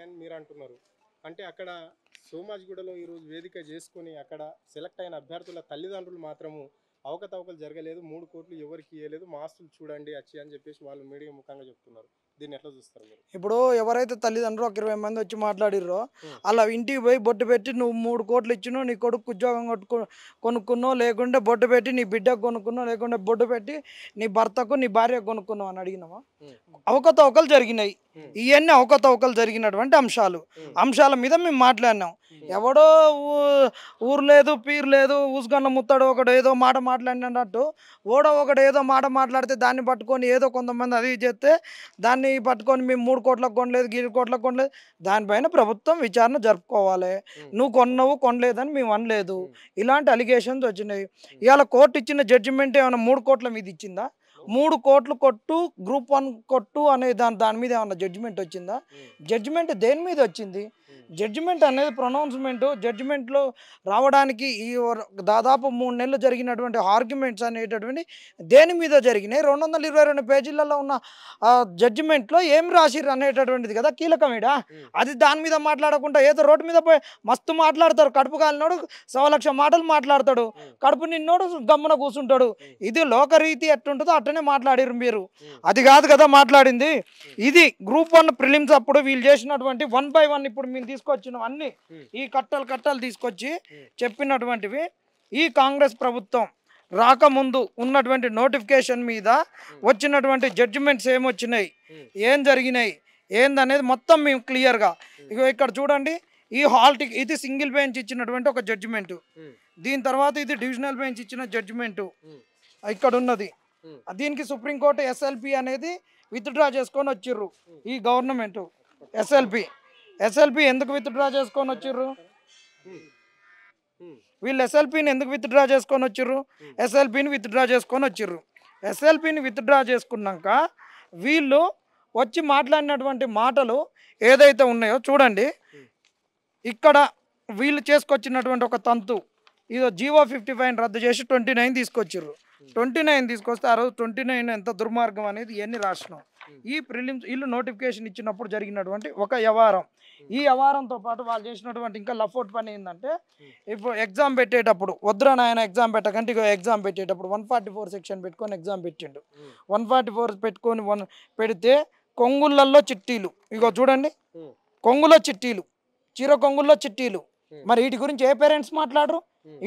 జరిగినాయని మీరు అంటున్నారు. అంటే అక్కడ సోమాజిగూడలో ఈరోజు వేదిక చేసుకొని అక్కడ సెలెక్ట్ అయిన అభ్యర్థుల తల్లిదండ్రులు మాత్రము అవకతవకలు జరగలేదు, 3 కోట్లు ఎవరికి ఇవ్వలేదు, మా ఆస్తులు చూడండి వచ్చి అని చెప్పేసి వాళ్ళు మీడియా ముఖంగా చెప్తున్నారు. దీన్ని ఎట్లా చూస్తారు మీరు? ఇప్పుడు ఎవరైతే తల్లిదండ్రులు ఒక 20 మంది వచ్చి మాట్లాడిర్రో అలా ఇంటికి పోయి బొట్టు పెట్టి నువ్వు 3 కోట్లు ఇచ్చినో నీ కొడుకు ఉద్యోగం కొనుక్కున్నో లేకుంటే బొట్టు పెట్టి నీ బిడ్డకు కొనుక్కున్నో లేకుంటే బొట్టు పెట్టి నీ భర్తకు నీ భార్యకు కొనుక్కున్నావు అని అడిగినావా? అవకతవకలు జరిగినాయి. ఇవన్నీ అవకతవకలు జరిగినటువంటి అంశాల మీద మేము మాట్లాడినాం. ఎవడో ఊరు లేదు పీరు లేదు ఊసుగన్న ముత్తాడు ఒకడు ఏదో మాట మాట్లాడినట్టు ఒకడు ఏదో మాట మాట్లాడితే దాన్ని పట్టుకొని ఏదో కొంతమంది అది చేస్తే దాన్ని పట్టుకొని మేము 3 కోట్లకు కొనలేదు 1 కోట్లకు కొనలేదు, దానిపైన ప్రభుత్వం విచారణ జరుపుకోవాలి. నువ్వు కొనలేదని మేము అనలేదు. ఇలాంటి అలిగేషన్స్ వచ్చినాయి. ఇవాళ కోర్టు ఇచ్చిన జడ్జిమెంట్ ఏమైనా 3 కోట్ల మీద ఇచ్చిందా? 3 కోట్లు కొట్టు గ్రూప్ 1 కొట్టు అనే దాని మీద ఏమన్నా జడ్జిమెంట్ వచ్చిందా? జడ్జిమెంట్ దేని మీద వచ్చింది? జడ్జిమెంట్ అనేది ప్రొనౌన్స్మెంట్. జడ్జిమెంట్లో రావడానికి ఈ దాదాపు 3 నెలలు జరిగినటువంటి ఆర్గ్యుమెంట్స్ అనేటటువంటి దేని మీద జరిగినాయి? 222 పేజీలలో ఉన్న జడ్జిమెంట్లో ఏం రాసిర్రు అనేటటువంటిది కదా కీలకమేడా. అది దాని మీద మాట్లాడకుండా ఏదో రోడ్డు మీద పోయి మస్తు మాట్లాడతారు. కడుపు కాలినోడు 1,00,000 మాటలు మాట్లాడతాడు, కడుపు నిన్నోడు గమ్మున కూర్చుంటాడు. ఇది లోకరీతి ఎట్టుంటుందో అట్టనే మాట్లాడిరు మీరు. అది కాదు కదా మాట్లాడింది. ఇది గ్రూప్ 1 ప్రిలిమ్స్ అప్పుడు వీళ్ళు చేసినటువంటి 1 by 1 ఇప్పుడు మేము తీసుకొచ్చినవన్నీ ఈ కట్టలు తీసుకొచ్చి చెప్పినటువంటివి. ఈ కాంగ్రెస్ ప్రభుత్వం రాకముందు ఉన్నటువంటి నోటిఫికేషన్ మీద వచ్చినటువంటి జడ్జిమెంట్స్ ఏమొచ్చినాయి, ఏం జరిగినాయి ఏందనేది మొత్తం మేము క్లియర్గా ఇక్కడ చూడండి. ఈ ఇది సింగిల్ బెంచ్ ఇచ్చినటువంటి ఒక జడ్జిమెంటు. దీని తర్వాత ఇది డివిజనల్ బెంచ్ ఇచ్చిన జడ్జిమెంటు ఇక్కడ ఉన్నది. దీనికి సుప్రీంకోర్టు ఎస్ఎల్పి అనేది విత్డ్రా చేసుకొని వచ్చిర్రు. ఈ గవర్నమెంట్ ఎస్ఎల్పి ఎందుకు విత్డ్రా చేసుకొని వచ్చిర్రు? వీళ్ళు ఎస్ఎల్పిని ఎందుకు విత్డ్రా చేసుకొని వచ్చిర్రు? ఎస్ఎల్పిని విత్డ్రా చేసుకున్నాక వీళ్ళు వచ్చి మాట్లాడినటువంటి మాటలు ఏదైతే ఉన్నాయో చూడండి. ఇక్కడ వీళ్ళు చేసుకొచ్చినటువంటి ఒక తంతు ఇదో జీవో 55 రద్దు చేసి 29 తీసుకొచ్చిర్రు. 29 తీసుకొస్తే ఆ రోజు 29 ఎంత దుర్మార్గం అనేది ఇవన్నీ రాసినాం. ఈ ప్రిలిమ్స్ వీళ్ళు నోటిఫికేషన్ ఇచ్చినప్పుడు జరిగినటువంటి ఒక వ్యవహారం. ఈ వ్యవహారంతో పాటు వాళ్ళు చేసినటువంటి ఇంకా లఫోట్ పని ఏంటంటే ఇప్పుడు ఎగ్జామ్ పెట్టేటప్పుడు వద్దురా నాయన ఎగ్జామ్ పెట్టకంటే ఎగ్జామ్ పెట్టేటప్పుడు 144 సెక్షన్ పెట్టుకొని ఎగ్జామ్ పెట్టిండు. 144 పెట్టుకొని పెడితే కొంగుళ్ళల్లో చిట్టీలు ఇగో చూడండి, కొంగులో చిట్టీలు, చీర కొంగుల్లో చిట్టీలు. మరి వీటి గురించి ఏ పేరెంట్స్ మాట్లాడరు?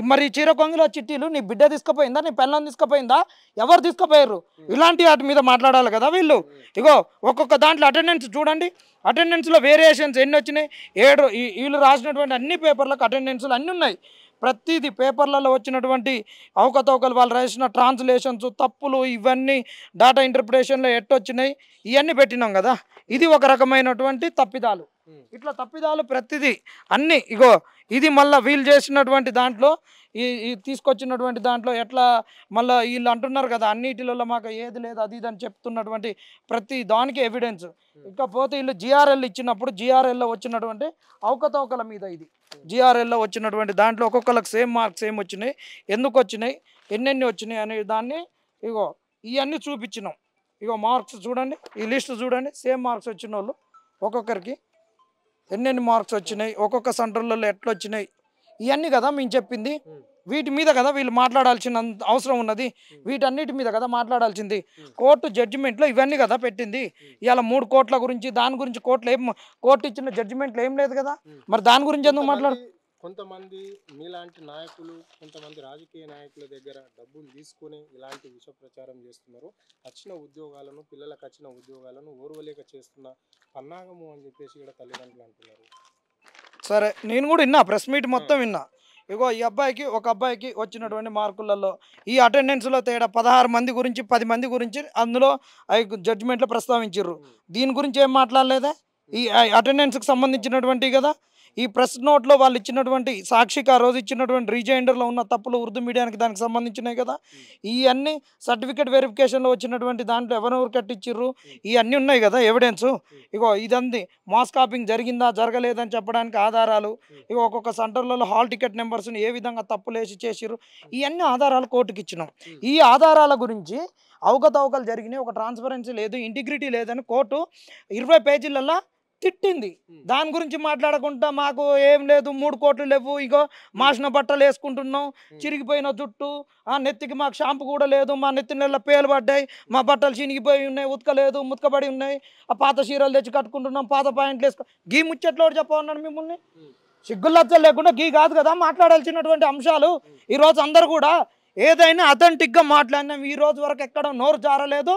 మరి చీర కొంగులో చిట్టీలు నీ బిడ్డ తీసుకుపోయిందా, నీ పిల్లని తీసుకుపోయిందా, ఎవరు తీసుకుపోయారు? ఇలాంటి వాటి మీద మాట్లాడాలి కదా వీళ్ళు. ఇగో ఒక్కొక్క దాంట్లో అటెండెన్స్ చూడండి. అటెండెన్స్లో వేరియేషన్స్ ఎన్ని వచ్చినాయి? 7 వీళ్ళు రాసినటువంటి అన్ని పేపర్లకు అటెండెన్స్లు అన్నీ ఉన్నాయి. ప్రతిదీ పేపర్లలో వచ్చినటువంటి అవకతవకలు, వాళ్ళు రాసిన ట్రాన్స్లేషన్స్ తప్పులు, ఇవన్నీ డాటా ఇంటర్ప్రిటేషన్లో ఎట్టొచ్చినాయి ఇవన్నీ పెట్టినాం కదా. ఇది ఒక రకమైనటువంటి తప్పిదాలు. ఇట్లా తప్పిదాలు ప్రతిదీ అన్నీ ఇగో ఇది మళ్ళీ వీళ్ళు చేసినటువంటి దాంట్లో ఈ తీసుకొచ్చినటువంటి దాంట్లో ఎట్లా మళ్ళీ వీళ్ళు అంటున్నారు కదా అన్నిటిలో మాకు ఏది లేదు అది ఇది అని చెప్తున్నటువంటి ప్రతి దానికి ఎవిడెన్స్. ఇకపోతే వీళ్ళు జిఆర్ఎల్ ఇచ్చినప్పుడు జిఆర్ఎల్లో వచ్చినటువంటి అవకతవకల మీద ఇది జిఆర్ఎల్లో వచ్చినటువంటి దాంట్లో ఒక్కొక్కరికి సేమ్ మార్క్స్ ఏం వచ్చినాయి, ఎందుకు వచ్చినాయి, ఎన్నెన్ని వచ్చినాయి అనే దాన్ని ఇగో ఇవన్నీ చూపించినాం. ఇగో మార్క్స్ చూడండి, ఈ లిస్ట్ చూడండి. సేమ్ మార్క్స్ వచ్చిన వాళ్ళు ఒక్కొక్కరికి ఎన్నెన్ని మార్క్స్ వచ్చినాయి, ఒక్కొక్క సెంటర్లలో ఎట్లా వచ్చినాయి, ఇవన్నీ కదా మేము చెప్పింది. వీటి మీద కదా వీళ్ళు మాట్లాడాల్సిన అవసరం ఉన్నది. వీటన్నిటి మీద కదా మాట్లాడాల్సింది. కోర్టు జడ్జిమెంట్లో ఇవన్నీ కదా పెట్టింది. ఇవాళ 3 కోట్ల గురించి దాని గురించి కోర్టు ఇచ్చిన జడ్జిమెంట్లో ఏం లేదు కదా. మరి దాని గురించి ఎందుకు మాట్లాడు? కొంతమంది మీలాంటి నాయకులు, కొంతమంది రాజకీయ నాయకుల దగ్గర డబ్బులు తీసుకొని ఇలాంటి విష ప్రచారం చేస్తున్నారు. వచ్చిన ఉద్యోగాలను, పిల్లలకు వచ్చిన ఉద్యోగాలను ఓర్వలేక చేస్తున్న పన్నాగము అని చెప్పేసి కూడా తల్లిదండ్రులు అంటున్నారు. సరే, నేను కూడా విన్నా, ప్రెస్ మీట్ మొత్తం విన్నా. ఇగో ఈ అబ్బాయికి ఒక అబ్బాయికి వచ్చినటువంటి మార్కులలో ఈ అటెండెన్స్లో తేడా 16 మంది గురించి 10 మంది గురించి అందులో జడ్జిమెంట్లో ప్రస్తావించారు. దీని గురించి ఏం మాట్లాడలేదా? ఈ అటెండెన్స్కి సంబంధించినటువంటి కదా. ఈ ప్రెస్ నోట్లో వాళ్ళు ఇచ్చినటువంటి సాక్షికి ఆ రోజు ఇచ్చినటువంటి రీజైండర్లో ఉన్న తప్పులు ఉర్దూ మీడియానికి దానికి సంబంధించినవి కదా. ఇవన్నీ సర్టిఫికేట్ వెరిఫికేషన్లో వచ్చినటువంటి దాంట్లో ఎవరెవరు కట్టించిర్రు ఇవన్నీ ఉన్నాయి కదా ఎవిడెన్స్. ఇగో ఇదంది మాస్ కాపింగ్ జరిగిందా జరగలేదని చెప్పడానికి ఆధారాలు. ఇగో ఒక్కొక్క సెంటర్లలో హాల్ టికెట్ నెంబర్స్ని ఏ విధంగా తప్పులేసి చేసిర్రు ఇవన్నీ ఆధారాలు కోర్టుకి ఇచ్చినాం. ఈ ఆధారాల గురించి అవకతవకలు జరిగినాయి, ఒక ట్రాన్స్పరెన్సీ లేదు, ఇంటిగ్రిటీ లేదని కోర్టు 20 పేజీలలో తిట్టింది. దాని గురించి మాట్లాడకుండా మాకు ఏం లేదు, 3 కోట్లు లేవు, ఇగో మాసిన బట్టలు వేసుకుంటున్నాం, చిరిగిపోయిన జుట్టు, ఆ నెత్తికి మాకు షాంపూ కూడా లేదు, మా నెత్తి నెల పేలు పడ్డాయి, మా బట్టలు చినిగిపోయి ఉన్నాయి, ఉతకలేదు, ముతకబడి ఉన్నాయి, ఆ పాత చీరలు తెచ్చి కట్టుకుంటున్నాం, పాత పాయింట్లు వేసుకో, గీ ముచ్చట్లో చెప్పమన్నాడు మిమ్మల్ని. సిగ్గులచ్చలు లేకుండా గీ కాదు కదా మాట్లాడాల్సినటువంటి అంశాలు. ఈరోజు అందరు కూడా ఏదైనా అథెంటిక్గా మాట్లాడినాం. ఈ రోజు వరకు ఎక్కడ నోరు జారలేదు,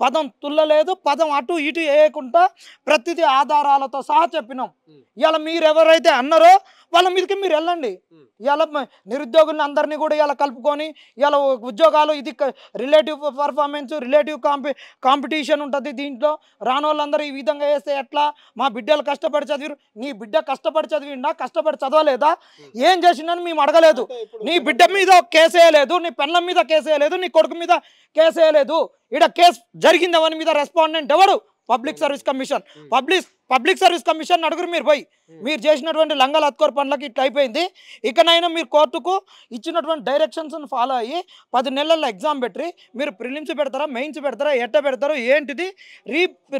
పదం తుల్లలేదు, పదం అటు ఇటు వేయకుండా ప్రతిదీ ఆధారాలతో సహా చెప్పినాం. ఇవాళ మీరు ఎవరైతే అన్నారో వాళ్ళ మీదకి మీరు వెళ్ళండి. ఇవాళ నిరుద్యోగులను అందరినీ కూడా ఇలా కలుపుకొని ఇవాళ ఉద్యోగాలు, ఇది రిలేటివ్ పర్ఫార్మెన్స్, రిలేటివ్ కాంపిటీషన్ ఉంటుంది దీంట్లో. రాని వాళ్ళందరూ ఈ విధంగా వేస్తే ఎట్లా? మా బిడ్డలు కష్టపడి చదివారు. నీ బిడ్డ కష్టపడి చదివిండా? కష్టపడి చదవలేదా? ఏం చేసిందని మేము అడగలేదు. నీ బిడ్డ మీద కేసు వేయలేదు, నీ పెళ్ళం మీద కేసు వేయలేదు, నీ కొడుకు మీద కేసు వేయలేదు. ఇక్కడ కేసు జరిగింది ఎవరి మీద? రెస్పాండెంట్ ఎవరు? Public service commission. Public service commission అడుగురు మీరు పోయి. మీరు చేసినటువంటి లంగల అత్కోర్ పనులకి ఇట్లా అయిపోయింది. ఇకనైనా మీరు కోర్టుకు ఇచ్చినటువంటి డైరెక్షన్స్ని ఫాలో అయ్యి 10 నెలల్లో ఎగ్జామ్ పెట్టి మీరు ప్రిలిమ్స్ పెడతారా, మెయిన్స్ పెడతారా, ఎట్ట పెడతారో ఏంటిది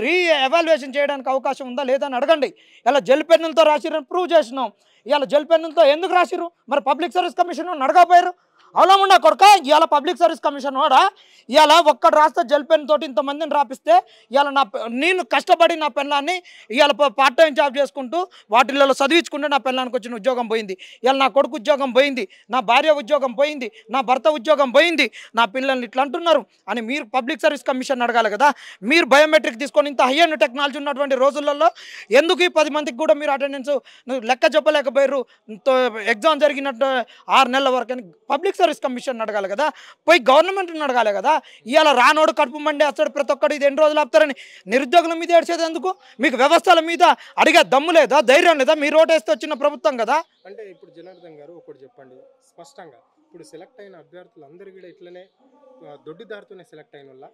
రీ ఎవాల్యుయేషన్ చేయడానికి అవకాశం ఉందా లేదా అని అడగండి. ఇలా జెల్ పెన్నులతో రాసిరని ప్రూవ్ చేసినాం. ఇలా జెల్ పెన్నులతో ఎందుకు రాసిరు? మరి పబ్లిక్ సర్వీస్ కమిషన్ అడగపోయారు. అవలముండా కొడుక, ఇవాళ పబ్లిక్ సర్వీస్ కమిషన్ వాడా ఇవాళ ఒక్కడు రాస్తే జెల్ పెన్ తోటి ఇంతమందిని రాపిస్తే ఇవాళ నేను కష్టపడి నా పెళ్ళాన్ని ఇవాళ పార్ట్ టైం జాబ్ చేసుకుంటూ వాటిల్లో చదివించుకుంటే నా పెళ్ళానికి వచ్చిన ఉద్యోగం పోయింది. ఇవాళ నా కొడుకు ఉద్యోగం పోయింది, నా భార్య ఉద్యోగం పోయింది, నా భర్త ఉద్యోగం పోయింది, నా పిల్లల్ని ఇట్లా అంటున్నారు అని మీరు పబ్లిక్ సర్వీస్ కమిషన్ అడగాలి కదా. మీరు బయోమెట్రిక్ తీసుకొని ఇంత హై అండ్ టెక్నాలజీ ఉన్నటువంటి రోజులలో ఎందుకు ఈ 10 మందికి కూడా మీరు అటెండెన్స్ లెక్క చెప్పలేకపోయారు? ఎగ్జామ్ జరిగినట్టు 6 నెలల వరకు అని పబ్లిక్ సర్వీస్ కమిషన్ అడగాలి కదా. పోయి గవర్నమెంట్ని అడగాలి కదా. ఇవాళ రానోడు కడుపు మండి వస్తాడు ప్రతి ఒక్కడు, ఇది ఎన్ని రోజులు ఆపుతారని నిరుద్యోగుల మీద ఏడ్చేది ఎందుకు? మీకు వ్యవస్థల మీద అడిగే దమ్ము లేదా, ధైర్యం లేదా? మీరు ఓటేస్తే వచ్చిన ప్రభుత్వం కదా. అంటే ఇప్పుడు జనార్దన్ గారు ఒకటి చెప్పండి స్పష్టంగా, ఇప్పుడు సెలెక్ట్ అయిన అభ్యర్థులు అందరూ కూడా ఇట్లనే దొడ్డిదారితోనే సెలెక్ట్ అయిన వాళ్ళ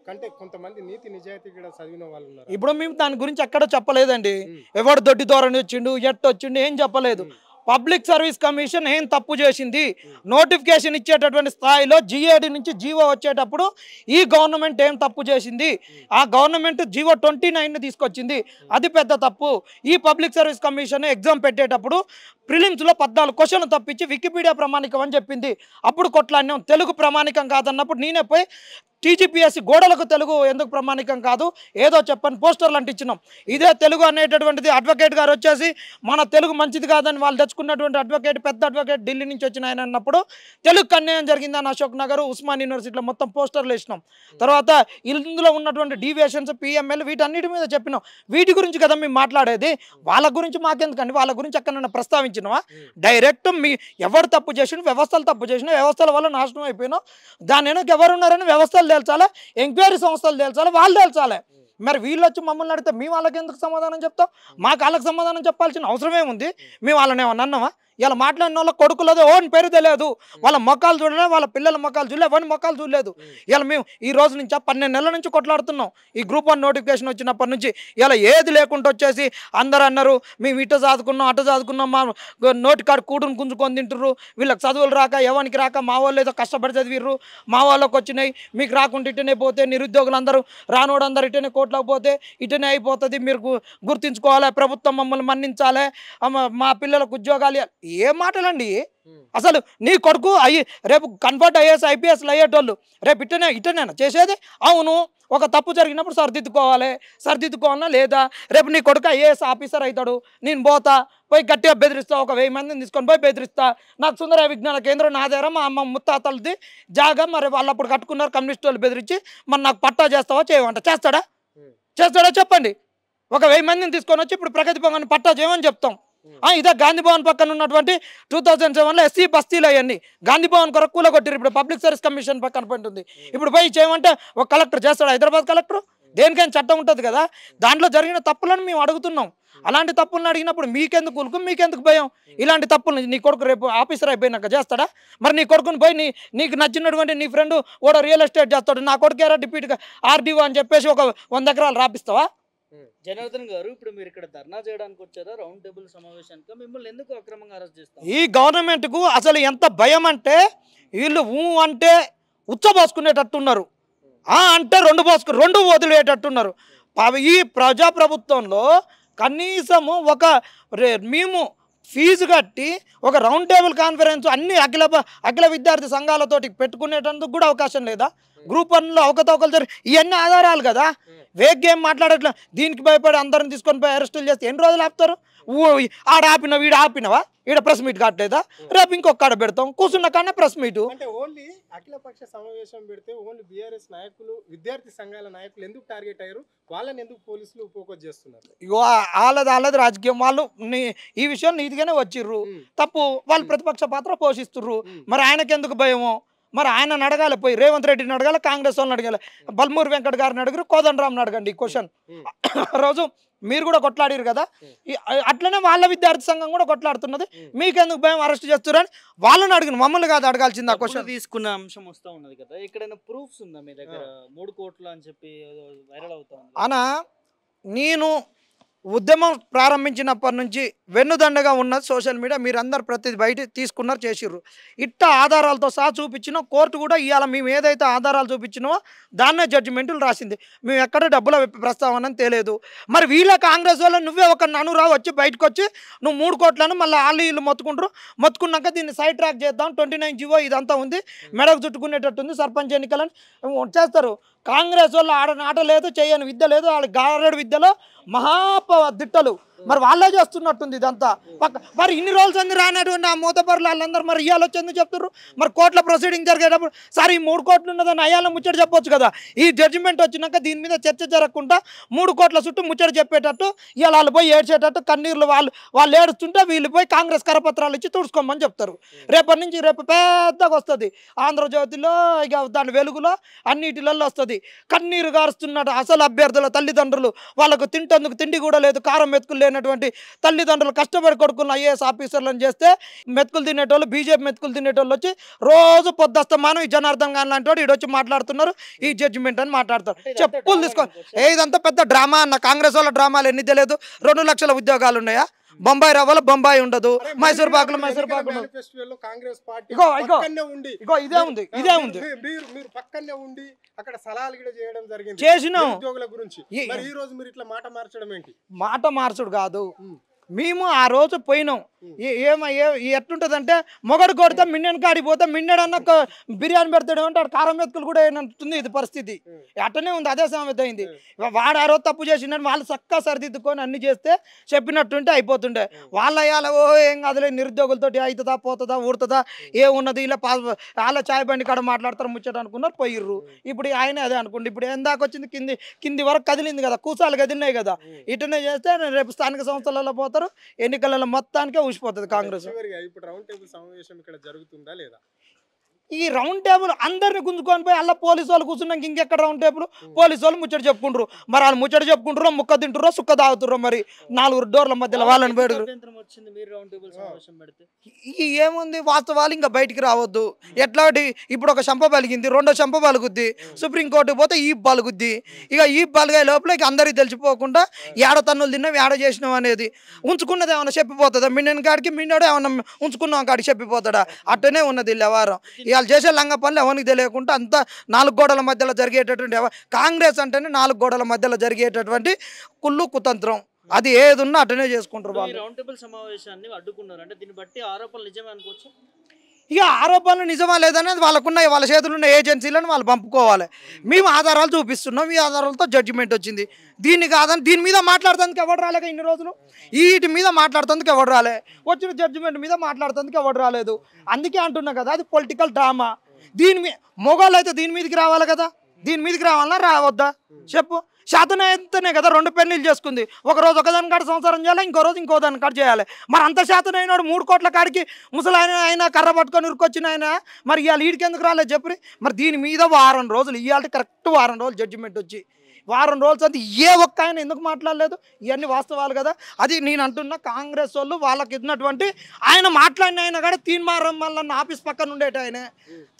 కంటే కొంతమంది నీతి నిజాయితీ కూడా చదివిన వాళ్ళు ఉన్నారు. ఇప్పుడు మేము దాని గురించి ఎక్కడ చెప్పలేదండి. ఎవడు దొడ్డి ధోరణి వచ్చిండు, వచ్చిండు ఏం చెప్పలేదు. పబ్లిక్ సర్వీస్ కమిషన్ ఏం తప్పు చేసింది? నోటిఫికేషన్ ఇచ్చేటటువంటి స్థాయిలో జిఏడి నుంచి జీవో వచ్చేటప్పుడు ఈ గవర్నమెంట్ ఏం తప్పు చేసింది? ఆ గవర్నమెంట్ జీవో 29 తీసుకొచ్చింది, అది పెద్ద తప్పు. ఈ పబ్లిక్ సర్వీస్ కమిషన్ ఎగ్జామ్ పెట్టేటప్పుడు ప్రిలిమ్స్లో 14 క్వశ్చన్లు తప్పించి వికీపీడియా ప్రమాణికం అని చెప్పింది. అప్పుడు కొట్లాడినాం. తెలుగు ప్రమాణికం కాదన్నప్పుడు నేనే పోయి టీజీపీఎస్సీ గోడలకు తెలుగు ఎందుకు ప్రమాణికం కాదు ఏదో చెప్పని పోస్టర్లు అంటించినాం. ఇదే తెలుగు అనేటటువంటిది అడ్వకేట్ గారు వచ్చేసి మన తెలుగు మంచిది కాదని వాళ్ళు తెచ్చుకున్నటువంటి అడ్వకేట్, పెద్ద అడ్వకేట్ ఢిల్లీ నుంచి వచ్చిన ఆయన అన్నప్పుడు తెలుగు అన్యాయం జరిగిందని అశోక్ నగర్, ఉస్మాన్ యూనివర్సిటీలో మొత్తం పోస్టర్లు వేసినాం. తర్వాత ఇందులో ఉన్నటువంటి డీవియేషన్స్, పిఎంఎల్ వీటన్నిటి మీద చెప్పినాం. వీటి గురించి కదా మేము మాట్లాడేది. వాళ్ళ గురించి మాకెందుకండి? వాళ్ళ గురించి ఎక్కడన్నా ప్రస్తావించినవా? డైరెక్ట్ మీ ఎవరు తప్పు చేసిన, వ్యవస్థలు తప్పు చేసిన, వ్యవస్థల వల్ల నాశనం అయిపోయినా దాని వెనక ఎవరున్నారని వ్యవస్థలు తేల్చాలి, ఎంక్వైరీ సంస్థలు తేల్చాలి, వాళ్ళు తేల్చాలి. మరి వీళ్ళు వచ్చి మమ్మల్ని అడిగితే మీ వాళ్ళకి ఎందుకు సమాధానం చెప్తాం? మాకు వాళ్ళకి సమాధానం చెప్పాల్సిన అవసరం ఏముంది? మేము వాళ్ళని ఏమన్నా అన్నామా? ఇలా మాట్లాడిన వాళ్ళ కొడుకులదో ఓన్ పేరు తెలియదు, వాళ్ళ మొక్కలు చూడలేదు, వాళ్ళ పిల్లల మొక్కలు చూడలేదు, ఎవరి మొక్కలు చూడలేదు. ఇలా మేము ఈ రోజు నుంచి 12 నెలల నుంచి కొట్లాడుతున్నాం. ఈ గ్రూప్ 1 నోటిఫికేషన్ వచ్చినప్పటి నుంచి ఇలా ఏది లేకుండా వచ్చేసి అందరు అన్నారు మేము ఇటు చదువుకున్నాం అటు చదువుకున్నాం, మా నోటి కాడు కూడుని గుంజుకొని తింటుర్రు, వీళ్ళకి చదువులు రాక ఎవరికి రాక మా వాళ్ళు ఏదో కష్టపడి చదివిర్రు, మా వాళ్ళకి వచ్చినాయి, మీకు రాకుండా ఇటనే పోతే నిరుద్యోగులు అందరూ రానోడు అందరు ఇటనే కోట్లకు పోతే ఇటనే అయిపోతుంది, మీరు గుర్తించుకోవాలి, ప్రభుత్వం మమ్మల్ని మన్నించాలి, మా పిల్లలకు ఉద్యోగాలు. ఏ మాటలండి అసలు? నీ కొడుకు రేపు కన్వర్ట్ ఐఏఎస్ ఐపీఎస్లు అయ్యేటోళ్ళు రేపు ఇటనేనా చేసేది? అవును, ఒక తప్పు జరిగినప్పుడు సరిదిద్దుకోవాలా లేదా? రేపు నీ కొడుకు ఐఏఎస్ ఆఫీసర్ అవుతాడు, నేను పోతా పోయి గట్టిగా బెదిరిస్తా, ఒక 1000 మందిని తీసుకొని పోయి బెదిరిస్తా, నాకు సుందర విజ్ఞాన కేంద్రం నా దగ్గర మా అమ్మ ముత్తాతలది జాగా, మరి వాళ్ళు అప్పుడు కట్టుకున్నారు కమ్యూనిస్ట్ వాళ్ళు బెదిరించి, మరి నాకు పట్టా చేస్తావా చేయమంట? చేస్తాడా చెప్పండి. ఒక 1000 మందిని తీసుకొని వచ్చి ఇప్పుడు ప్రగతి భవన్ పట్టా చేయమని చెప్తాం. ఇదే గాంధీ భవన్ పక్కన ఉన్నటువంటి 2007లో ఎస్సీ బస్తీలు అవన్నీ గాంధీ భవన్ కొరకు కూలగొట్టారు. ఇప్పుడు పబ్లిక్ సర్వీస్ కమిషన్ పక్కన ఉంటుంది. ఇప్పుడు పోయి చేయమంటే ఒక కలెక్టర్ చేస్తాడు, హైదరాబాద్ కలెక్టర్? దేనికైనా చట్టం ఉంటుంది కదా. దాంట్లో జరిగిన తప్పులను మేము అడుగుతున్నాం. అలాంటి తప్పులను అడిగినప్పుడు మీకెందుకు ఉలుకు, మీకెందుకు భయం? ఇలాంటి తప్పులు నీ కొడుకు రేపు ఆఫీసర్ అయిపోయినాక చేస్తాడా? మరి నీ కొడుకుని పోయి నీకు నచ్చినటువంటి నీ ఫ్రెండ్ ఓడ రియల్ ఎస్టేట్ చేస్తాడు, నా కొడుకు ఎరా డిప్యూటీగా ఆర్డీఓ అని చెప్పేసి ఒక 100 ఎకరాలు రాపిస్తావా? జనార్దన్ గారు, ఇప్పుడు మీరు ఇక్కడ ధర్నా చేయడానికి వచ్చారా రౌండ్ టేబుల్ సమావేశానికి? మిమ్మల్ని ఎందుకు అక్రమంగా అరెస్ట్ చేస్తారు? ఈ గవర్నమెంట్కు అసలు ఎంత భయం అంటే వీళ్ళు అంటే ఉచ్చబోసుకునేటట్టున్నారు, అంటే రెండు వదిలేటట్టున్నారు. ఈ ప్రజాప్రభుత్వంలో కనీసము మేము ఫీజు కట్టి ఒక రౌండ్ టేబుల్ కాన్ఫరెన్స్ అన్ని అఖిల విద్యార్థి సంఘాలతోటి పెట్టుకునేటందుకు కూడా అవకాశం లేదా? గ్రూప్ 1లో అవకతవకలు జరిగి ఇవన్నీ ఆధారాలు కదా. వేగ్ గేమ్ మాట్లాడట్లే. దీనికి భయపడి అందరిని తీసుకొని పోయి అరెస్టులు చేస్తే ఎన్ని రోజులు ఆపుతారు? ఆడ ఆపినవా వీడు ఆపినవా? ఈడ ప్రెస్ మీట్ కావట్లేదా? రేపు ఇంకొక కాడ పెడతాం, కూర్చున్న కాడనే ప్రెస్ మీటు. అంటే ఓన్లీ అఖిలపక్ష సమావేశం పెడితే ఓన్లీ బీఆర్ఎస్ నాయకులు, విద్యార్థి సంఘాల నాయకులు ఎందుకు టార్గెట్ అయ్యారు? వాళ్ళని ఎందుకు పోలీసులు ఫోకస్ చేస్తున్నారు? ఇగో వాళ్ళది రాజకీయం. వాళ్ళు ఈ విషయం నీతిగానే వచ్చిర్రు. తప్పు వాళ్ళు ప్రతిపక్ష పాత్ర పోషిస్తుర్రు. మరి ఆయనకి ఎందుకు భయమో? మరి ఆయన అడగాలి, పోయి రేవంత్ రెడ్డిని అడగాలి, కాంగ్రెస్ వాళ్ళని అడగాలి, బల్మూరి వెంకట్ గారిని అడిగారు, కోదండరామ్ని అడగండి ఈ క్వశ్చన్. రోజు మీరు కూడా కొట్లాడారు కదా, అట్లనే వాళ్ళ విద్యార్థి సంఘం కూడా కొట్లాడుతున్నది. మీకెందుకు భయం అరెస్ట్ చేస్తున్నారని వాళ్ళని అడిగిన, మమ్మల్ని కాదు అడగాల్సింది. ఆ క్వశ్చన్ తీసుకున్న అంశం వస్తూ ఉన్నది కదా, ఎక్కడైనా ప్రూఫ్స్ ఉందా మీ దగ్గర? 3 కోట్లు అని చెప్పి వైరల్ అవుతా ఉంది అనా. నేను ఉద్యమం ప్రారంభించినప్పటి నుంచి వెన్నుదండగా ఉన్నది సోషల్ మీడియా. మీరందరు ప్రతిదీ బయట తీసుకున్నారు, చేసిర్రు. ఇట్ట ఆధారాలతో సహా చూపించిన కోర్టు కూడా ఇవాళ మేము ఏదైతే ఆధారాలు చూపించినామో దాన్నే జడ్జిమెంట్లు రాసింది. మేము ఎక్కడ డబ్బుల ప్రస్తావన తెలియదు. మరి వీళ్ళ కాంగ్రెస్ వల్ల నువ్వే ఒక అనురావు వచ్చి బయటకు వచ్చి నువ్వు 3 కోట్లను మళ్ళీ వాళ్ళు వీళ్ళు మొత్తుకున్నాక దీన్ని సైడ్ ట్రాక్ చేద్దాం, 29 జీవో ఇదంతా ఉంది, మెడకు చుట్టుకునేటట్టుంది, సర్పంచ్ ఎన్నికలని చేస్తారు. కాంగ్రెస్ వాళ్ళు ఆట లేదు, చేయని విద్య లేదు, వాళ్ళ గారెడు విద్యలో దిట్టలు. మరి వాళ్ళే చేస్తున్నట్టుంది ఇదంతా. మరి ఇన్ని రోజులు అంది రానటువంటి ఆ మూతపరులు వాళ్ళందరూ మరి ఇవాళ వచ్చి ఎందుకు చెప్తున్నారు? మరి కోర్టుల ప్రొసీడింగ్ జరిగేటప్పుడు సార్ ఈ 3 కోట్లు ఉన్నదని అయ్యాల ముచ్చట చెప్పొచ్చు కదా. ఈ జడ్జిమెంట్ వచ్చినాక దీని మీద చర్చ జరగకుండా 3 కోట్ల చుట్టూ ముచ్చట చెప్పేటట్టు ఇవాళ వాళ్ళు పోయి ఏడ్చేటట్టు కన్నీళ్ళు వాళ్ళు ఏడుస్తుంటే వీళ్ళు పోయి కాంగ్రెస్ కరపత్రాలు ఇచ్చి తుడుచుకోమని చెప్తారు. రేపటి నుంచి రేపు పెద్దగా వస్తుంది ఆంధ్రజ్యోతిలో, ఇక దాని వెలుగులో అన్నిటిలలో వస్తుంది. కన్నీరు గారుస్తున్నట్టు అసలు అభ్యర్థుల తల్లిదండ్రులు, వాళ్ళకు తింటందుకు తిండి కూడా లేదు, కారం మెతుకులు లేనటువంటి తల్లిదండ్రులు కష్టపడి కొడుకున్న ఐఏఎస్ ఆఫీసర్లను చేస్తే మెతుకులు తినేటోళ్ళు, బీజేపీ మెతుకులు తినేటోళ్ళు వచ్చి రోజు పొద్దుస్తమానం ఈ జనార్దన్ గారు లాంటి వాడు ఈడొచ్చి మాట్లాడుతున్నారు ఈ జడ్జిమెంట్ అని మాట్లాడతారు. చెప్పులు తీసుకో. ఇదంతా పెద్ద డ్రామా అన్న. కాంగ్రెస్ వాళ్ళ డ్రామాలు ఎన్ని తెలియదు. 2 లక్షల ఉద్యోగాలు ఉన్నాయా? బొంబాయి రవ్వలో బొంబాయి ఉండదు, మైసూర్ పాకులు కాంగ్రెస్ పార్టీ ఇదే ఉంది. మీరు పక్కనే ఉండి అక్కడ సలహాలు కూడా చేయడం జరిగింది చేసినాం ఉద్యోగుల గురించి. మరి ఈ రోజు మీరు ఇట్లా మాట మార్చడం ఏంటి? మాట మార్చుడు కాదు. మేము ఆ రోజు పోయినాం. ఎట్లుంటుందంటే మొగడు కొడితే మిన్నెన్ కాడికి పోతే మిన్నెడన్న బిర్యానీ పెడతాడు అంటే ఆడు కారం మెతుకులు కూడా ఏనంటుంది. ఇది పరిస్థితి అట్టనే ఉంది. అదే సామెత అయింది. వాడు ఆ రోజు తప్పు చేసిండని వాళ్ళు చక్కగా సరిదిద్దుకొని అన్ని చేస్తే చెప్పినట్టుంటే అయిపోతుండే. వాళ్ళ అయ్యాల ఏం కాదులే, నిరుద్యోగులతోటి అవుతుందా పోతుందా ఊడుతుందా ఏమున్నది, ఇలా వాళ్ళ చాయ్ బండి కాడ మాట్లాడతారు ముచ్చట అనుకున్నారు, పోయిర్రు. ఇప్పుడు ఆయన అదే అనుకోండి. ఇప్పుడు ఎందాక వచ్చింది కింది వరకు కదిలింది కదా, కూసాలు కదిలినాయి కదా. ఇటనే చేస్తే రేపు స్థానిక సంస్థలలో పోతారు, ఎన్నికలలో మొత్తానికే ఊసిపోతుంది కాంగ్రెస్. ఇప్పుడు రౌండ్ టేబుల్ సమావేశం ఇక్కడ జరుగుతుందా లేదా? ఈ రౌండ్ టేబుల్ అందరిని గుంజుకొని పోయి అలా పోలీసు వాళ్ళు కూర్చున్నాక ఇంకెక్కడ రౌండ్ టేబుల్? పోలీసు వాళ్ళు ముచ్చట చెప్పుకుంటారు. మరి వాళ్ళు ముచ్చట చెప్పుకుంటారో, ముక్క తింటారో, సుక్క తాగుతారో. మరి 4 డోర్ల మధ్యలో వాళ్ళని పెడతారు. ఏముంది వాస్తవాలు ఇంకా బయటికి రావద్దు. ఎట్లాంటి ఇప్పుడు ఒక శంప పలిగింది, 2వ శంప పలుగుద్ది, సుప్రీంకోర్టుకు పోతే ఈ పలుగుద్ది. ఇక ఈ పలుగాయ లోపల ఇక అందరికి తెలిసిపోకుండా ఏడ తన్నులు తిన్నాం, ఏడ చేసినాం అనేది ఉంచుకున్నది ఏమన్నా చెప్పిపోతుందా? మిన్నెన్ కాడికి మిన్నడు ఏమన్నా ఉంచుకున్నాం కాడికి చెప్పిపోతాడా? అట్టనే ఉన్నది వ్యవహారం. వాళ్ళు చేసే లంగ పనులు ఎవరికి తెలియకుండా అంతా 4 గోడల మధ్యలో జరిగేటటువంటి కాంగ్రెస్ అంటేనే 4 గోడల మధ్యలో జరిగేటటువంటి కుళ్ళు కుతంత్రం. అది ఏది ఉన్నా అటనే చేసుకుంటారు. రౌండ్ టేబుల్ సమావేశాన్ని అడ్డుకున్నారు అంటే దీన్ని బట్టి ఆరోపణలు నిజమే అనుకోవచ్చు. ఇక ఆరోపణలు నిజమా లేదనేది వాళ్ళకున్నాయి, వాళ్ళ చేతులు ఉన్న ఏజెన్సీలను వాళ్ళు పంపుకోవాలి. మేము ఆధారాలు చూపిస్తున్నాం, ఈ ఆధారాలతో జడ్జిమెంట్ వచ్చింది. దీన్ని కాదని దీని మీద మాట్లాడుతందుకు ఎవరు రాలేక ఇన్ని రోజులు, వీటి మీద మాట్లాడుతందుకు ఎవరు రాలే, వచ్చిన జడ్జిమెంట్ మీద మాట్లాడుతందుకు ఎవరు రాలేదు. అందుకే అంటున్నా కదా, అది పొలిటికల్ డ్రామా. దీని మీద మొగోళ్ళు అయితే దీని మీదకి రావాలి కదా. దీని మీదకి రావాలన్నా రావద్దా చెప్పు? శాతనైతేనే కదా 2 పెళ్ళిళ్ళు చేసుకుంది. ఒకరోజు ఒకదాని కాడ సంసారం చేయాలి, ఇంకో రోజు ఇంకో దాని కాడ చేయాలి. మరి అంత శాతనైనాడు 3 కోట్ల కాడికి ముసలాయన అయినా కర్ర పట్టుకొని ఉరుకొచ్చిన ఆయన మరి ఇవాళ వీడికి ఎందుకు రాలేదు చెప్పి? మరి దీని మీద వారం రోజులు ఇవాళ కరెక్ట్ వారం రోజులు జడ్జిమెంట్ వచ్చి వారం రోజులు అంతా ఏ ఒక్క ఆయన ఎందుకు మాట్లాడలేదు? ఇవన్నీ వాస్తవాలు కదా. అది నేను అంటున్నా, కాంగ్రెస్ వాళ్ళు వాళ్ళకి ఇచ్చినటువంటి ఆయన మాట్లాడిన ఆయన కూడా తీన్మారం మల్లన్న ఆఫీస్ పక్కన ఉండేట ఆయనే,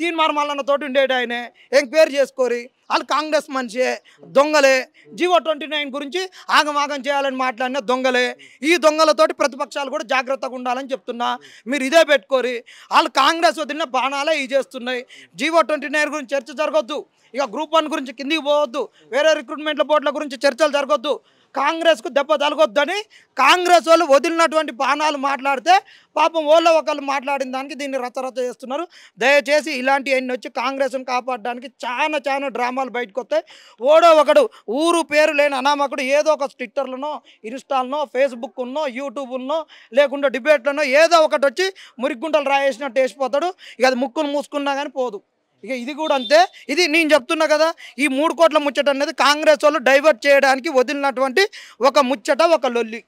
తీన్మారం మల్లన్న తోటి ఉండేట ఆయనే. ఎంక్వైరీ చేసుకోరి, వాళ్ళు కాంగ్రెస్ మనిషే, దొంగలే. జీవో 29 గురించి ఆగమాగం చేయాలని మాట్లాడిన దొంగలే. ఈ దొంగలతోటి ప్రతిపక్షాలు కూడా జాగ్రత్తగా ఉండాలని చెప్తున్నా. మీరు ఇదే పెట్టుకోరి. వాళ్ళు కాంగ్రెస్ వదిలిన బాణాలే ఇవి చేస్తున్నాయి. జీవో 29 గురించి చర్చ జరగొద్దు. ఇక గ్రూప్ 1 గురించి కిందికి పోవద్దు. వేరే రిక్రూట్మెంట్ల బోర్డుల గురించి చర్చలు జరగొద్దు. కాంగ్రెస్కు దెబ్బ తలగొద్దని కాంగ్రెస్ వాళ్ళు వదిలినటువంటి బాణాలు మాట్లాడితే పాపం వాళ్ళ ఒకళ్ళు మాట్లాడిన దానికి దీన్ని రచ్చరచ్చ చేస్తున్నారు. దయచేసి ఇలాంటివన్నీ వచ్చి కాంగ్రెస్ను కాపాడడానికి చాలా డ్రామాలు బయటకు వస్తాయి. ఓడో ఒకడు ఊరు పేరు లేని అనామకుడు ఏదో ఒక ట్విట్టర్లోనో ఇన్స్టాలనో ఫేస్బుక్నో యూట్యూబ్నో లేకుండా డిబేట్లనో ఏదో ఒకటి వచ్చి మురిగుంటలు రాయేసినట్టు వేసిపోతాడు. ఇక అది ముక్కులు మూసుకున్నా కానీ పోదు. ఇక ఇది కూడా అంతే. ఇది నేను చెప్తున్నా కదా, ఈ 3 కోట్ల ముచ్చట అనేది కాంగ్రెస్ వాళ్ళు డైవర్ట్ చేయడానికి వదిలినటువంటి ఒక ముచ్చట, ఒక లొల్లి.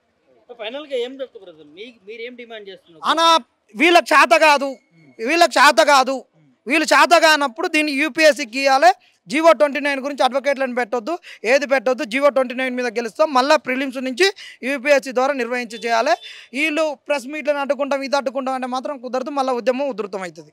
ఫైనల్గా ఏం చెప్తారు బ్రదర్, మీరేం డిమాండ్ చేస్తున్నారు? అనా వీళ్ళకి చేత కాదు, వీళ్ళు చేత కానప్పుడు దీన్ని యూపీఎస్సీకి ఇవ్వాలి. జీవో 29 గురించి అడ్వకేట్లను పెట్టొద్దు, ఏది పెట్టొద్దు. జీవో 29 మీద గెలుస్తాం, మళ్ళీ ప్రిలిమ్స్ నుంచి యూపీఎస్సీ ద్వారా నిర్వహించి చేయాలి. వీళ్ళు ప్రెస్ మీట్లను అడ్డుకుంటాం, ఇది అడ్డుకుంటాం అంటే మాత్రం కుదరదు. మళ్ళీ ఉద్యమం ఉధృతం అవుతుంది.